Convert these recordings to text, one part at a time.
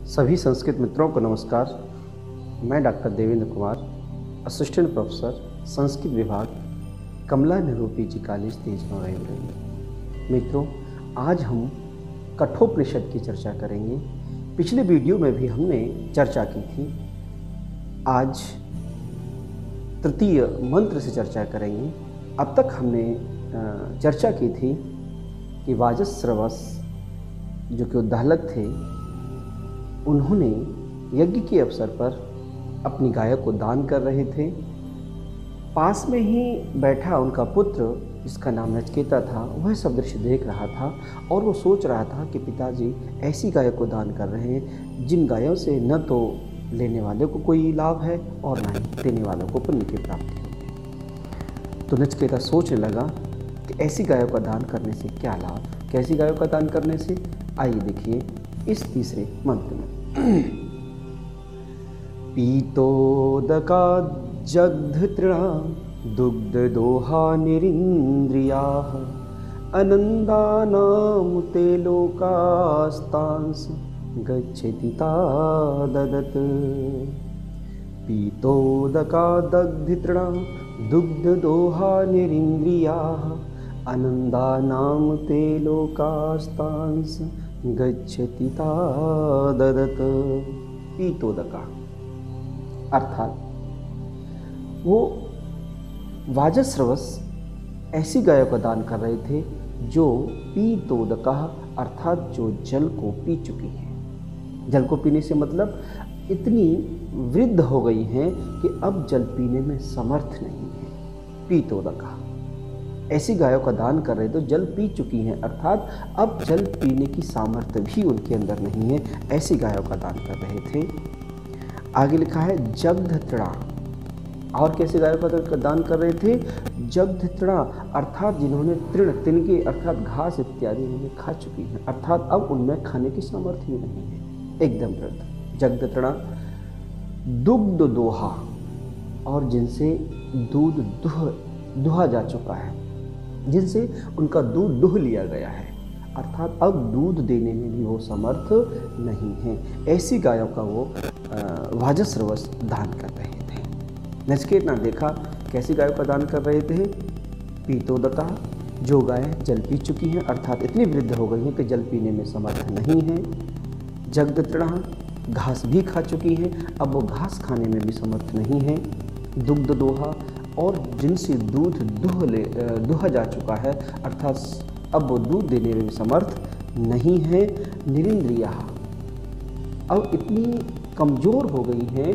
सभी संस्कृत मित्रों को नमस्कार। मैं doctor Devendra Kumar, assistant professor Sanskrit विभाग, कमला नेहरू पीजी कॉलेज तेजगांव रायबरेली। मित्रों, आज हम कठोपनिषद की चर्चा करेंगे। पिछले वीडियो में भी हमने चर्चा की थी। आज तृतीय मंत्र से चर्चा करेंगे। अब तक हमने चर्चा की थी कि वाजस्रवस जो कि उद्दालक थे, उन्होंने यज्ञ के अवसर पर अपनी गाय को दान कर रहे थे। पास में ही बैठा उनका पुत्र, जिसका नाम नचिकेता था, वह सब दृश्य देख रहा था और वो सोच रहा था कि पिताजी ऐसी गाय को दान कर रहे हैं जिन गायों से न तो लेने वाले को कोई लाभ है और न ही देने वालों को पुण्य की प्राप्ति है। तो नचिकेता सोचने लगा कि ऐसी गायों का दान करने से क्या लाभ, कैसी गायों का दान करने से। आइए देखिए इस तीसरे मंत्र में। पीतोदका जग्धतृणा दुग्धदोहा निरिन्द्रियाः अनन्दानां ते लोकास्तांस गच्छति ताददत्। पीतोदका दग्धतृणा दुग्धदोहा निरिन्द्रियाः अनन्दानां ते लोकास्तांस गच्छति ताददत्। पीतोदका अर्थात वो वाजस्रवस ऐसी गायों का दान कर रहे थे जो पीतोदका अर्थात जो जल को पी चुकी हैं। जल को पीने से मतलब इतनी वृद्ध हो गई हैं कि अब जल पीने में समर्थ नहीं है। पीतोदका ऐसी गायों का दान कर रहे तो जल पी चुकी हैं, अर्थात अब जल पीने की सामर्थ्य भी उनके अंदर नहीं है। ऐसी गायों का दान कर रहे थे। आगे लिखा है जग्धतृणा। और कैसे गायों का दान कर रहे थे? जग्धतृणा अर्थात जिन्होंने तृण, तिनके अर्थात घास इत्यादि उन्होंने खा चुकी हैं, अर्थात अब उनमें खाने की सामर्थ्य ही नहीं है, एकदम वृद्ध। जग्धतृणा दुग्ध दोहा, और जिनसे दूध दुहा जा चुका है, जिनसे उनका दूध दुह लिया गया है, अर्थात अब दूध देने में भी वो समर्थ नहीं है। ऐसी गायों का वो वाजस्रवस दान कर रहे थे। नचिकेता ने देखा कैसी गायों का दान कर रहे थे? पीतोदका, जो गाय जल पी चुकी हैं, अर्थात इतनी वृद्ध हो गई हैं कि जल पीने में समर्थ नहीं है। जग्धतृणा, घास भी खा चुकी हैं, अब वो घास खाने में भी समर्थ नहीं है। दुग्ध दोहा, और जिनसे दूध दुहा जा चुका है, अर्थात अब वो दूध देने में समर्थ नहीं है। निरिंद्रिया, अब इतनी कमज़ोर हो गई हैं।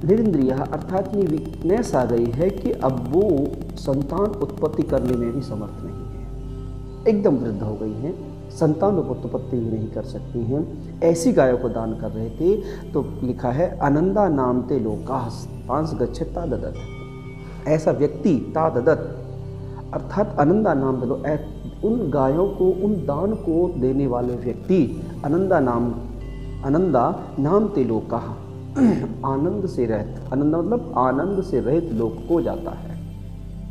निरिंद्रिया अर्थात इतनी वीकनेस आ गई है कि अब वो संतान उत्पत्ति करने में भी समर्थ नहीं है, एकदम वृद्ध हो गई हैं, संतान उत्पत्ति भी नहीं कर सकती हैं। ऐसी गायों को दान कर रहे थे। तो लिखा है अनंदा नाम ते लोकास पांस गच्छति ताददत्। ऐसा व्यक्ति ताददत् अर्थात अनंदा नाम दे लो, उन गायों को, उन दान को देने वाले व्यक्ति अनंदा नाम ते लोका, आनंद से रहित, आनंद मतलब आनंद से रहित लोक को जाता है,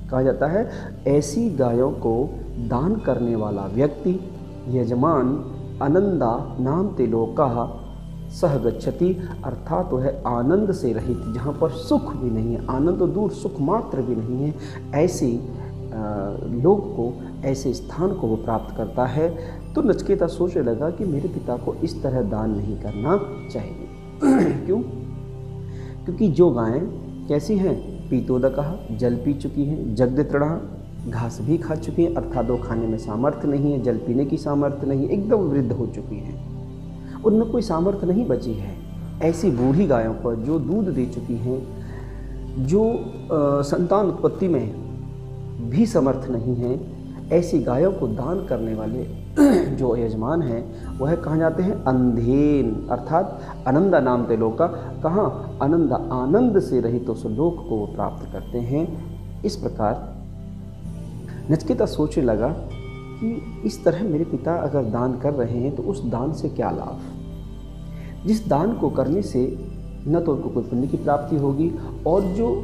कहा जाता है। ऐसी गायों को दान करने वाला व्यक्ति, यजमान, अनंदा नाम ते लोका सह गच्छति, अर्थात वह आनंद से रहित, जहाँ पर सुख भी नहीं है, आनंद तो दूर, सुख मात्र भी नहीं है, ऐसे लोग को, ऐसे स्थान को वो प्राप्त करता है। तो नचिकेता सोचने लगा कि मेरे पिता को इस तरह दान नहीं करना चाहिए। क्यों? क्योंकि जो गायें कैसी हैं? पीतोदका, जल पी चुकी हैं। जग्धतृणा, घास भी खा चुकी हैं, अर्थात वो खाने में सामर्थ्य नहीं है, जल पीने की सामर्थ्य नहीं, एकदम वृद्ध हो चुकी हैं, उनमें कोई सामर्थ्य नहीं बची है। ऐसी बूढ़ी गायों पर जो दूध दे चुकी हैं, जो संतान उत्पत्ति में भी समर्थ नहीं है, ऐसी गायों को दान करने वाले जो यजमान हैं वह कहाँ जाते हैं? अंधेन, अर्थात अनंदा नाम ते लोका, कहाँ? अनंदा, आनंद से रहित उस लोक को वो प्राप्त करते हैं। इस प्रकार नचिकेता सोचने लगा कि इस तरह मेरे पिता अगर दान कर रहे हैं तो उस दान से क्या लाभ? जिस दान को करने से न तो उनको कोई पुण्य की प्राप्ति होगी, और जो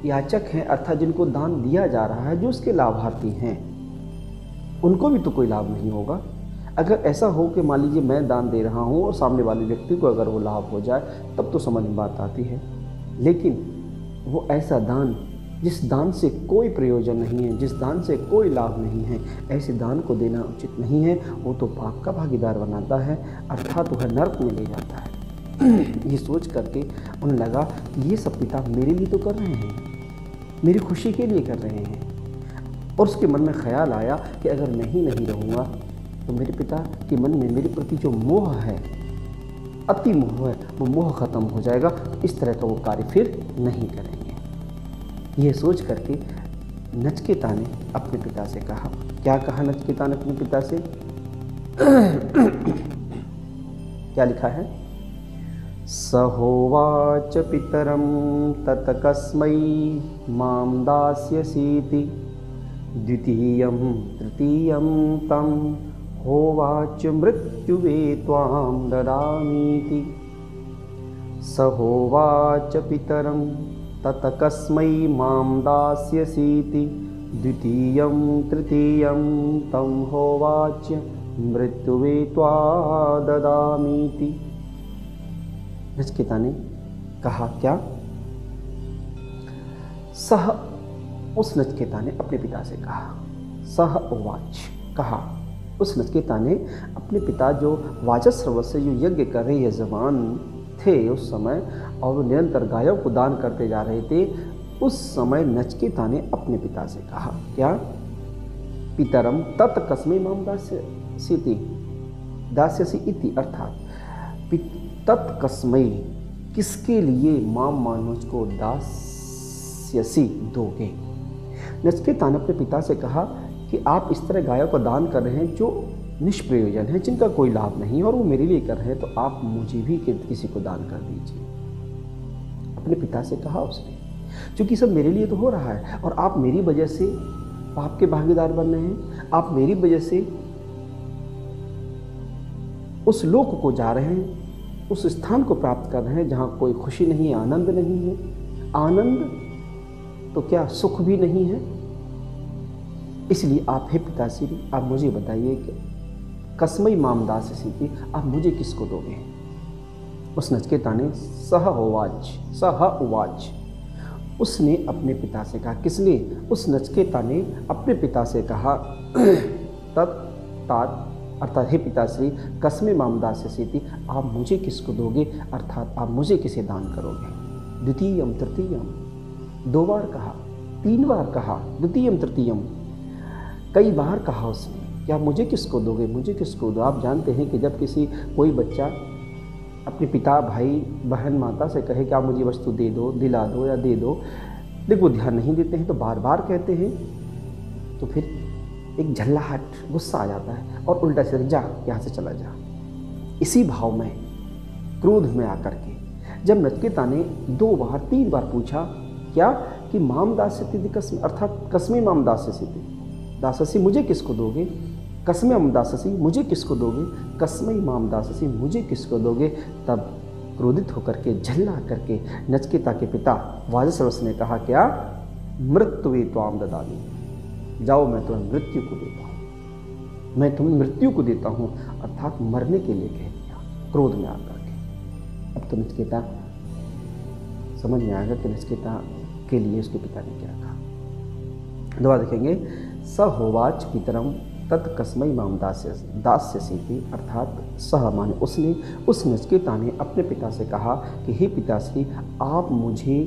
याचक हैं अर्थात जिनको दान दिया जा रहा है, जो उसके लाभार्थी हैं, उनको भी तो कोई लाभ नहीं होगा। अगर ऐसा हो कि मान लीजिए मैं दान दे रहा हूँ और सामने वाले व्यक्ति को अगर वो लाभ हो जाए तब तो समझ में बात आती है, लेकिन वो ऐसा दान जिस दान से कोई प्रयोजन नहीं है, जिस दान से कोई लाभ नहीं है, ऐसे दान को देना उचित नहीं है। वो तो पाप का भागीदार बनाता है, अर्थात वह नरक में ले जाता है। ये सोच करके उन्हें लगा कि ये सब पिता मेरे लिए तो कर रहे हैं, मेरी खुशी के लिए कर रहे हैं। और उसके मन में ख्याल आया कि अगर मैं ही नहीं रहूँगा तो मेरे पिता के मन में मेरे प्रति जो मोह है, अति मोह है, वो मोह खत्म हो जाएगा। इस तरह का वो कार्य फिर नहीं करेंगे। यह सोच करके नचिकेता ने अपने पिता से कहा, क्या कहा नचिकेता ने अपने पिता से? क्या लिखा है? सहोवाच पितरम ततकस्मै मां दास्यसीति द्वितीयं तृतीयं तं होवाच मृत्युवे त्वां ददामीति। सहोवाच पितरं ततकस्मै मां दास्यसीति द्वितीयं तृतीयं तं होवाच मृत्युवे त्वा ददामीति। नचिकेता ने कहा क्या? सह, उस नचिकेता ने अपने पिता से कहा, सह उवाच, कहा उस नचिकेता ने अपने पिता जो वाचस्रव से जो यज्ञ कर रहे यजमान थे उस समय, और वो निरंतर गायों को दान करते जा रहे थे, उस समय नचिकेता ने अपने पिता से कहा क्या? पितरम तत्कस्मै मां दास्यसीति, दास्यसी इति, अर्थात तत्कस्मै, किसके लिए मां मुझको दास्यसी दोगे। नचिकेता ने अपने पिता से कहा कि आप इस तरह गायों का दान कर रहे हैं जो निष्प्रयोजन है, जिनका कोई लाभ नहीं, और वो मेरे लिए कर रहे हैं, तो आप मुझे भी किसी को दान कर दीजिए। अपने पिता से कहा उसने, क्योंकि सब मेरे लिए तो हो रहा है और आप मेरी वजह से पाप के भागीदार बन रहे हैं, आप मेरी वजह से उस लोक को जा रहे हैं, उस स्थान को प्राप्त कर रहे हैं जहाँ कोई खुशी नहीं है, आनंद नहीं है। आनंद तो क्या, सुख भी नहीं है। इसलिए आप हे पिताश्री, आप मुझे बताइए कि कस्मै मां दास्यसीति, आप मुझे किसको दोगे। उस नचिकेता ने सह उवाच, उसने अपने पिता से कहा। किसने? उस नचिकेता ने अपने पिता से कहा, तात अर्थात हे पिताश्री, कस्मै मां दास्यसीति, आप मुझे किसको दोगे, अर्थात आप मुझे किसे दान करोगे। द्वितीयम तृतीयम, 2 बार कहा, 3 बार कहा, द्वितीयम तृतीयम, कई बार कहा उसने, क्या मुझे किसको दोगे, मुझे किसको दो। आप जानते हैं कि जब कोई बच्चा अपने पिता, भाई, बहन, माता से कहे कि आप मुझे वस्तु दे दो, दिला दो या दे दो, लेकिन वो ध्यान नहीं देते हैं, तो बार बार कहते हैं, तो फिर एक झल्लाहट, गुस्सा आ जाता है और उल्टा से जा, यहाँ से चला जा। इसी भाव में, क्रोध में आकर के जब नचिकेता ने 2 बार 3 बार पूछा क्या कि मां दास्यसीति कस्मै, अर्थात कस्मै मां दास्यसीति, दास्यसी मुझे किसको दोगे, कस्मै मां दास्यसी मुझे किसको दोगे, कस्मै मां दास्यसी मुझे किसको दोगे, तब क्रोधित होकर के, झल्ला करके नचिकेता के पिता वाजस्रवस ने कहा क्या? मृत्युवे त्वां ददामि, जाओ मैं तुम्हें मृत्यु को देता हूँ, मैं तुम्हें मृत्यु को देता हूँ, अर्थात मरने के लिए कह दिया, क्रोध में आकर के। अब तो नचिकेता समझ में आएगा कि नचिकेता के लिए उसके पिता ने क्या कहा। दोबारा देखेंगे, स होवाच पितरम तत्कस्मै मां दास्यसीति, अर्थात सह माने उसने, उस नचिकेता ने अपने पिता से कहा कि हे पिताश्री, आप मुझे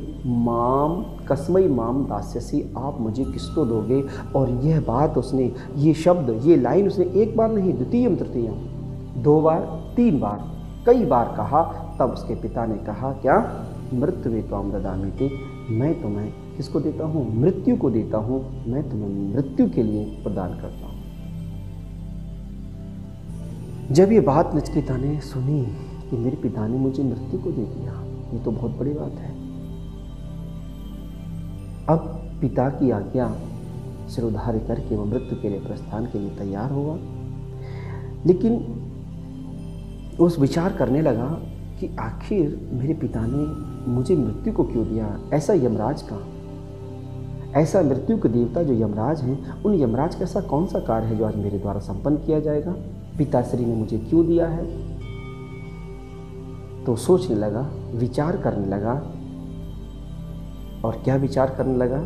कस्मै मां दास्यसी, आप मुझे किसको दोगे। और यह बात उसने, ये शब्द, ये लाइन उसने 1 बार नहीं, द्वितीयम तृतीयम, 2 बार 3 बार, कई बार कहा। तब उसके पिता ने कहा क्या? मृत्युवे त्वां ददामीति, मैं तुम्हें किसको देता हूँ, मृत्यु को देता हूँ, मैं तुम्हें मृत्यु के लिए प्रदान करता हूँ। जब ये बात नचिकेता ने सुनी कि मेरे पिता ने मुझे मृत्यु को दे दिया, ये तो बहुत बड़ी बात है। अब पिता की आज्ञा सिरोधार्य करके वो मृत्यु के लिए, प्रस्थान के लिए तैयार हुआ। लेकिन उस विचार करने लगा कि आखिर मेरे पिता ने मुझे मृत्यु को क्यों दिया। ऐसा यमराज का, ऐसा मृत्यु के देवता जो यमराज हैं, उन यमराज का ऐसा कौन सा कार्य है जो आज मेरे द्वारा संपन्न किया जाएगा। पिताश्री ने मुझे क्यों दिया है? तो सोचने लगा, विचार करने लगा। और क्या विचार करने लगा?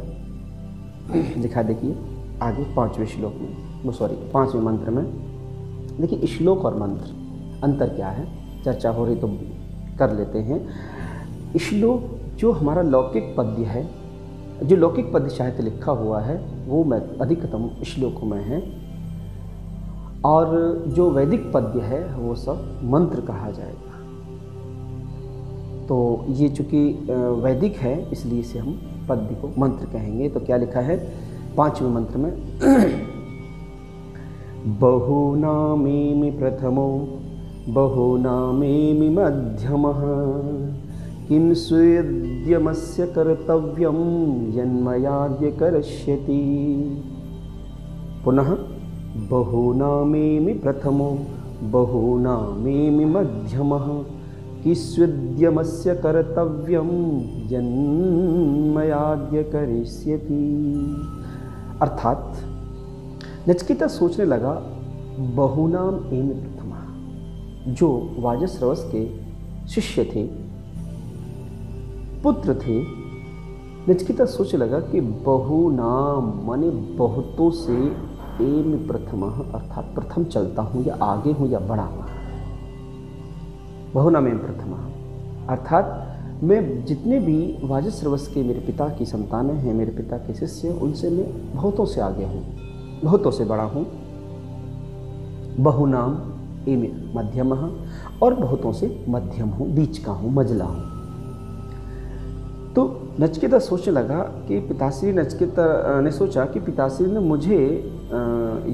दिखा देखिए आगे 5वें श्लोक में, 5वें मंत्र में। देखिए श्लोक और मंत्र अंतर क्या है, चर्चा हो रही तो कर लेते हैं। श्लोक जो हमारा लौकिक पद्य है, जो लौकिक पद्य साहित्य लिखा हुआ है वो मैं अधिकतम श्लोकों में है, और जो वैदिक पद्य है वो सब मंत्र कहा जाएगा। तो ये चूँकि वैदिक है इसलिए इसे हम पद्य को मंत्र कहेंगे। तो क्या लिखा है 5वें मंत्र में? बहुनामेमि प्रथमो बहुनामेमि मध्यमः किं स्वेद्यमस्य कर्तव्यं यन्मयाद्य करिष्यति। पुनः बहुनामेमि प्रथमो बहुनामेमि मध्यमः किस्विद्यमस्य कर्तव्यं यन्मयाद्य करिष्यति। अर्थात नचिकेता सोचने लगा, बहुनाम एमि प्रथमा, जो वाजश्रवस के शिष्य थे, पुत्र थे। नचिकेता सोचने लगा कि बहुनाम माने बहुतों से, एमि प्रथमः अर्थात प्रथम चलता हूँ या आगे हूँ या बड़ा हूँ। बहुनाम एवं प्रथमः अर्थात मैं जितने भी वाजश्रवस के मेरे पिता की संतानें हैं, मेरे पिता के शिष्य, उनसे मैं बहुतों से आगे हूँ, बहुतों से बड़ा हूँ। बहुनाम एवं मध्यमः, और बहुतों से मध्यम हूँ, बीच का हूँ, मझला हूँ। तो नचिकेता सोचने लगा कि पिताश्री, नचिकेता ने सोचा कि पिताश्री ने मुझे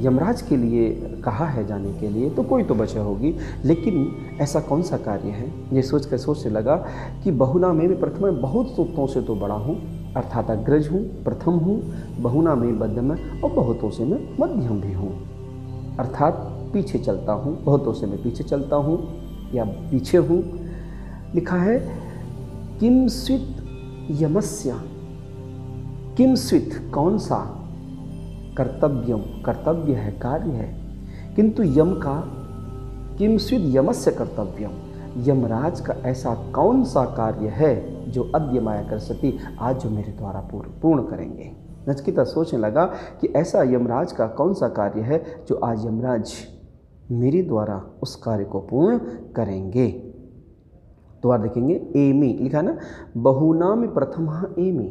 यमराज के लिए कहा है जाने के लिए, तो कोई तो वजह होगी, लेकिन ऐसा कौन सा कार्य है? ये सोच कर सोचने लगा कि बहुनाम में प्रथम, बहुत बहुतों से तो बड़ा हूँ, अर्थात अग्रज हूँ, प्रथम हूँ। बहुनाम में मध्यम, और बहुतों से मैं मध्यम भी हूँ, अर्थात पीछे चलता हूँ, बहुतों से मैं पीछे चलता हूँ या पीछे हूँ। लिखा है किम स्वित यमस्य, किम स्वित कौन सा, कर्तव्यम कर्तव्य है, कार्य है, किंतु यम का, किम स्वित यमस्य कर्तव्यम, यमराज का ऐसा कौन सा कार्य है जो अद्य माया करिष्यति, आज जो मेरे द्वारा पूर्ण करेंगे। नचिकेता सोचने लगा कि ऐसा यमराज का कौन सा कार्य है जो आज यमराज मेरे द्वारा उस कार्य को पूर्ण करेंगे। तो आप देखेंगे एमी लिखा है ना, बहुनाम प्रथमः एमी,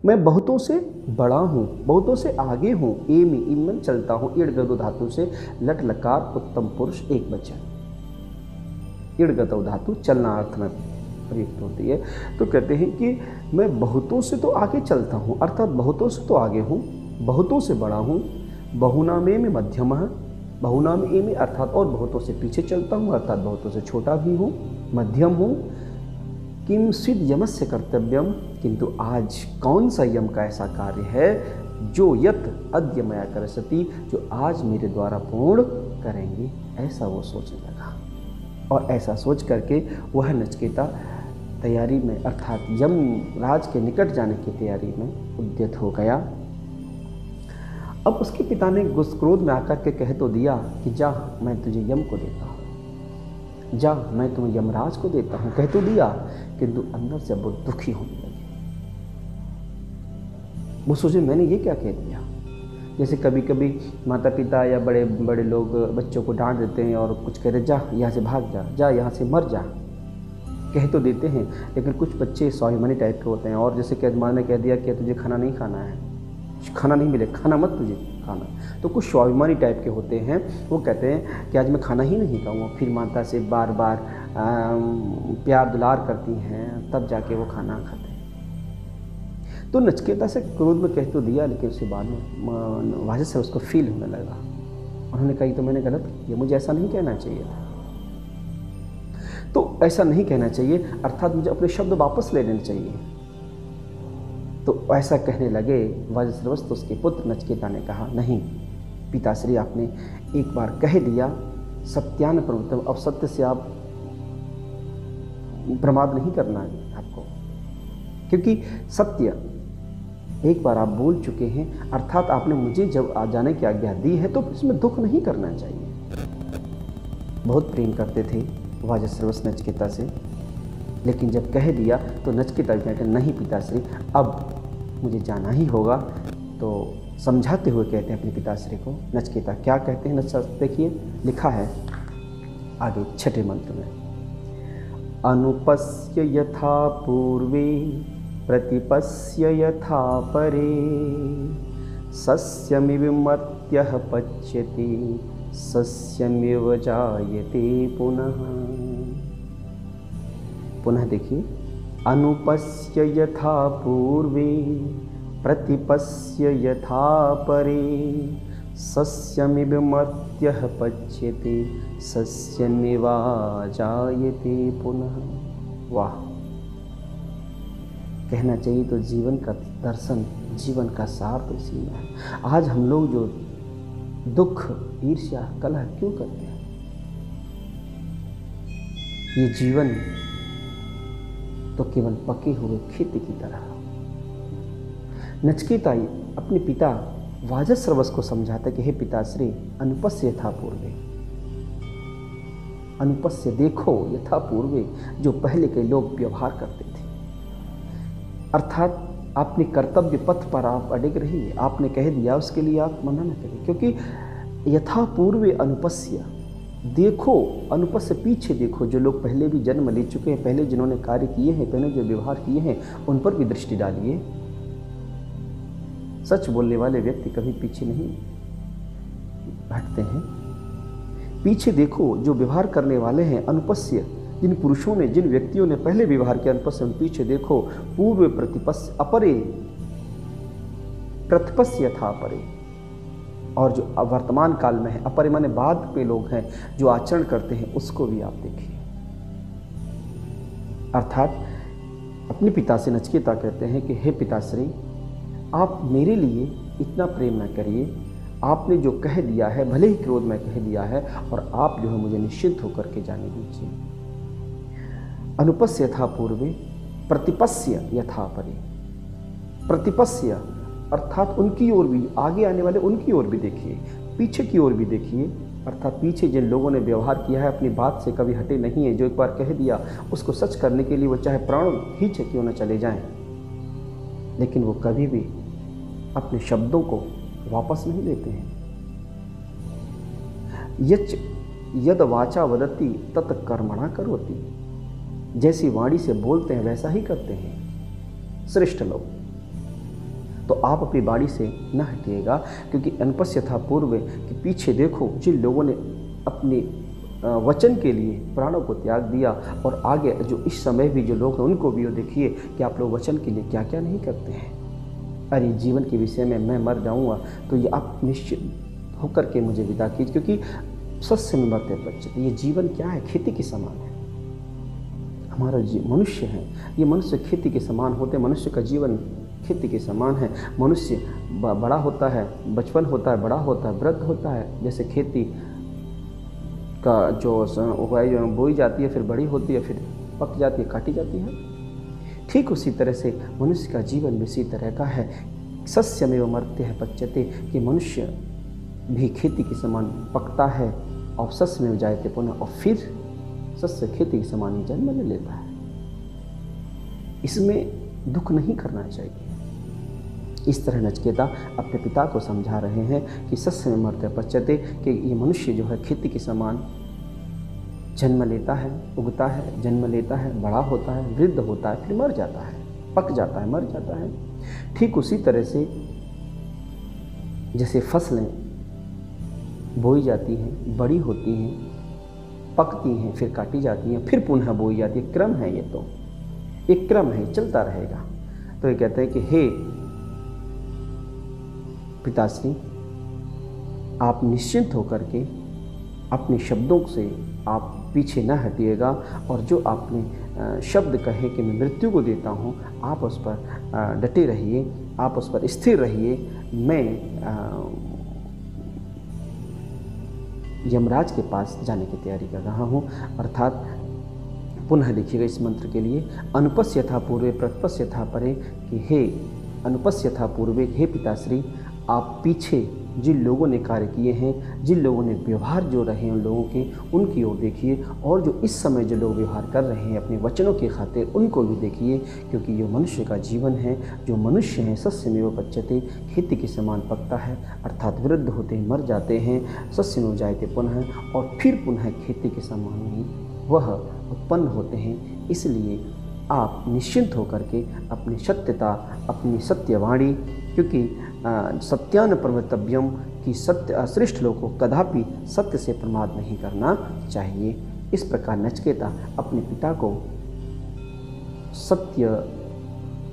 मैं बहुतों से बड़ा हूँ, बहुतों से आगे हूँ। एमी इमन चलता हूँ, इड़गदो धातु से लट लकार उत्तम पुरुष एक वचन। इड़गदो धातु चलना अर्थ में प्रयुक्त होती है। तो कहते हैं कि मैं बहुतों से तो आगे चलता हूँ, अर्थात बहुतों से तो आगे हूँ, बहुतों से बड़ा हूँ। बहुनामे में मध्यमः, बहुनाम एमी अर्थात और बहुतों से पीछे चलता हूँ, अर्थात बहुतों से छोटा भी हूँ, मध्यम हूँ। किम स्विद यमस्य कर्तव्यम, किंतु आज कौन सा यम का ऐसा कार्य है जो यत अद्य मया करिष्यति, जो आज मेरे द्वारा पूर्ण करेंगे। ऐसा वो सोचने लगा, और ऐसा सोच करके वह नचिकेता तैयारी में, अर्थात यम राज के निकट जाने की तैयारी में उद्यत हो गया। अब उसके पिता ने गुस्सा क्रोध में आकर के कह तो दिया कि जा मैं तुझे यम को देता हूँ, जा मैं तुम्हें यमराज को देता हूँ, कह तो दिया, किंतु अंदर से वो दुखी होने लगे। वो सोचे मैंने ये क्या कह दिया। जैसे कभी कभी माता पिता या बड़े बड़े लोग बच्चों को डांट देते हैं और कुछ कह रहे जा यहाँ से भाग जा, जा यहाँ से मर जा, कह तो देते हैं, लेकिन कुछ बच्चे स्वाभिमानी टाइप के होते हैं। और जैसे कि माँ ने कह दिया कि तुझे खाना नहीं खाना है, खाना नहीं मिले, खाना मत तुझे खाना, तो कुछ स्वाभिमानी टाइप के होते हैं। वो कहते हैं कि आज मैं खाना ही नहीं खाऊंगा, फिर माता से बार बार प्यार दुलार करती हैं, तब जाके वो खाना खाते हैं। तो नचिकेता से क्रोध में कह तो दिया, लेकिन उसके बाद में वजह से उसको फील होने लगा। उन्होंने कही तो मैंने गलत किया, मुझे ऐसा नहीं कहना चाहिए था, तो ऐसा नहीं कहना चाहिए, अर्थात मुझे अपने शब्द वापस ले लेने चाहिए। तो ऐसा कहने लगे वज्रवस्त, उसके पुत्र नचिकेता ने कहा नहीं पिताश्री, आपने एक बार कह दिया, सत्यान प्रवृत्तम, अब सत्य से आप प्रमाद नहीं करना है आपको, क्योंकि सत्य एक बार आप बोल चुके हैं, अर्थात आपने मुझे जब आ जाने की आज्ञा दी है तो इसमें दुख नहीं करना चाहिए। बहुत प्रेम करते थे वाजश्रवस नचिकेता से, लेकिन जब कह दिया तो नचिकेता कहते नहीं पिताश्री, अब मुझे जाना ही होगा। तो समझाते हुए कहते हैं अपने पिताश्री को। नचिकेता क्या कहते हैं, देखिए लिखा है आगे छठे मंत्र में, अनुपस्य यथा पूर्वे प्रतिपस्य यथा परे सस्यमिव मर्त्यः पच्यते सस्यमिव जायते पुनः। पुनः देखिए, अनुपस्य यथा पूर्वे प्रतिपस्य यथा परे सस्यमिव मर्त्यः पच्यते सस्यमिवा जायते पुनः। वाह, कहना चाहिए तो जीवन का दर्शन, जीवन का सार तो इसी में है। आज हम लोग जो दुख, ईर्ष्या, कलह क्यों करते हैं? ये जीवन तो केवल पके हुए खेती की तरह। नचिकेता अपने पिता वाजश्रवस को समझाता कि हे पिताश्री, अनुपस्य यथा पूर्वे, अनुपस्य देखो यथा पूर्वे, जो पहले के लोग व्यवहार करते थे। अर्थात अपने कर्तव्य पथ पर आप अडिग रहिए। आपने कह दिया उसके लिए आप मना न करिए, क्योंकि यथा पूर्वे अनुपस्य देखो, अनुपस्य पीछे देखो, जो लोग पहले भी जन्म ले चुके हैं, पहले जिन्होंने कार्य किए हैं, पहले जो व्यवहार किए हैं, उन पर भी दृष्टि डालिए। सच बोलने वाले व्यक्ति कभी पीछे नहीं हटते हैं। पीछे देखो, जो व्यवहार करने वाले हैं, अनुपस्य, जिन पुरुषों ने, जिन व्यक्तियों ने पहले व्यवहार किया, अनुपस्य, उन पीछे देखो। पूर्व प्रतिपस्य अपरे, प्रतिपस्य यथा अपरे, और जो वर्तमान काल में है, अपरे माने बाद पे लोग हैं जो आचरण करते हैं, उसको भी आप देखिए। अर्थात अपने पिता से नचिकेता कहते हैं कि हे पिताश्री, आप मेरे लिए इतना प्रेम न करिए। आपने जो कह दिया है, भले ही क्रोध में कह दिया है, और आप जो है मुझे निश्चिंत होकर के जाने दीजिए। अनुपस्य यथा पूर्वे प्रतिपस्य यथा परे। प्रतिपस्य अर्थात उनकी ओर भी, आगे आने वाले उनकी ओर भी देखिए, पीछे की ओर भी देखिए। अर्थात पीछे जिन लोगों ने व्यवहार किया है, अपनी बात से कभी हटे नहीं है, जो एक बार कह दिया उसको सच करने के लिए वो चाहे प्राण ही क्यों न चले जाएं, लेकिन वो कभी भी अपने शब्दों को वापस नहीं लेते हैं। यद वाचा वदति तत् कर्मणा करोति, जैसी वाणी से बोलते हैं वैसा ही करते हैं श्रेष्ठ लोग। तो आप अपनी वाणी से न हटिएगा, क्योंकि अनुपस्य था पूर्व कि पीछे देखो, जिन लोगों ने अपने वचन के लिए प्राणों को त्याग दिया, और आगे जो इस समय भी जो लोग हैं उनको भी देखिए कि आप लोग वचन के लिए क्या क्या नहीं करते हैं। अरे जीवन के विषय में मैं मर जाऊंगा तो ये आप निश्चित होकर के मुझे विदा कीजिए, क्योंकि सस्य में मरते बच्चे, ये जीवन क्या है? खेती के समान है। हमारा मनुष्य है, ये मनुष्य खेती के समान होते, मनुष्य का जीवन खेती के समान है। मनुष्य बड़ा होता है, बचपन होता है, बड़ा होता है, वृद्ध होता है। जैसे खेती का जो उगाई बोई जाती है, फिर बड़ी होती है, फिर पक जाती है, काटी जाती है, ठीक उसी तरह से मनुष्य का जीवन भी इसी तरह का है। सस्यमेव मर्त्यः पच्यते, कि मनुष्य भी खेती के समान पकता है, और सस्यमेव जायते पुनः, और फिर सस्य खेती के समान ही जन्म ले लेता है। इसमें दुख नहीं करना चाहिए। इस तरह नचिकेता अपने पिता को समझा रहे हैं कि सस्य में मर्त्य पच्यते, कि ये मनुष्य जो है खेती के समान जन्म लेता है, उगता है, जन्म लेता है, बड़ा होता है, वृद्ध होता है, फिर मर जाता है, पक जाता है, मर जाता है। ठीक उसी तरह से जैसे फसलें बोई जाती हैं, बड़ी होती हैं, पकती हैं, फिर काटी जाती हैं, फिर पुनः बोई जाती है, क्रम है, ये तो एक क्रम है, चलता रहेगा। तो ये कहते हैं कि हे पिताश्री, आप निश्चिंत होकर के अपने शब्दों से आप पीछे न हटिएगा, और जो आपने शब्द कहे कि मैं मृत्यु को देता हूँ, आप उस पर डटे रहिए, आप उस पर स्थिर रहिए। मैं यमराज के पास जाने की तैयारी कर रहा हूँ। अर्थात पुनः लिखिएगा इस मंत्र के लिए, अनुपस्य था पूर्वे प्रतिपस्य था परे, कि हे अनुपस्य था पूर्वे, हे पिताश्री, आप पीछे जिन लोगों ने कार्य किए हैं, जिन लोगों ने व्यवहार जो रहे उन लोगों के, उनकी ओर देखिए। और जो इस समय जो लोग व्यवहार कर रहे हैं अपने वचनों की खातिर, उनको भी देखिए, क्योंकि ये मनुष्य का जीवन है। जो मनुष्य हैं सस्यमेव पच्यते, खेती के समान पकता है, अर्थात वृद्ध होते हैं, मर जाते हैं, सस्यमेव जायते पुनः, और फिर पुनः खेती के समान ही वह उत्पन्न होते हैं। इसलिए आप निश्चिंत होकर के अपनी सत्यता, अपनी सत्यवाणी, क्योंकि सत्यान प्रवर्तव्यम की सत्य श्रेष्ठ लोग को कदापि सत्य से प्रमाद नहीं करना चाहिए। इस प्रकार नचिकेता अपने पिता को सत्य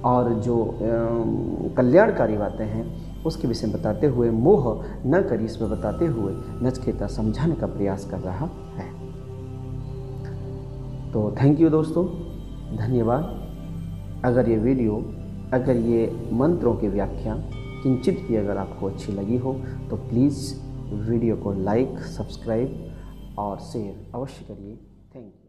और जो कल्याणकारी बातें हैं उसके विषय में बताते हुए, मोह न करी इसमें बताते हुए नचिकेता समझाने का प्रयास कर रहा है। तो थैंक यू दोस्तों, धन्यवाद। अगर ये मंत्रों की व्याख्या किंचित भी अगर आपको अच्छी लगी हो तो प्लीज़ वीडियो को लाइक, सब्सक्राइब और शेयर अवश्य करिए। Thank you.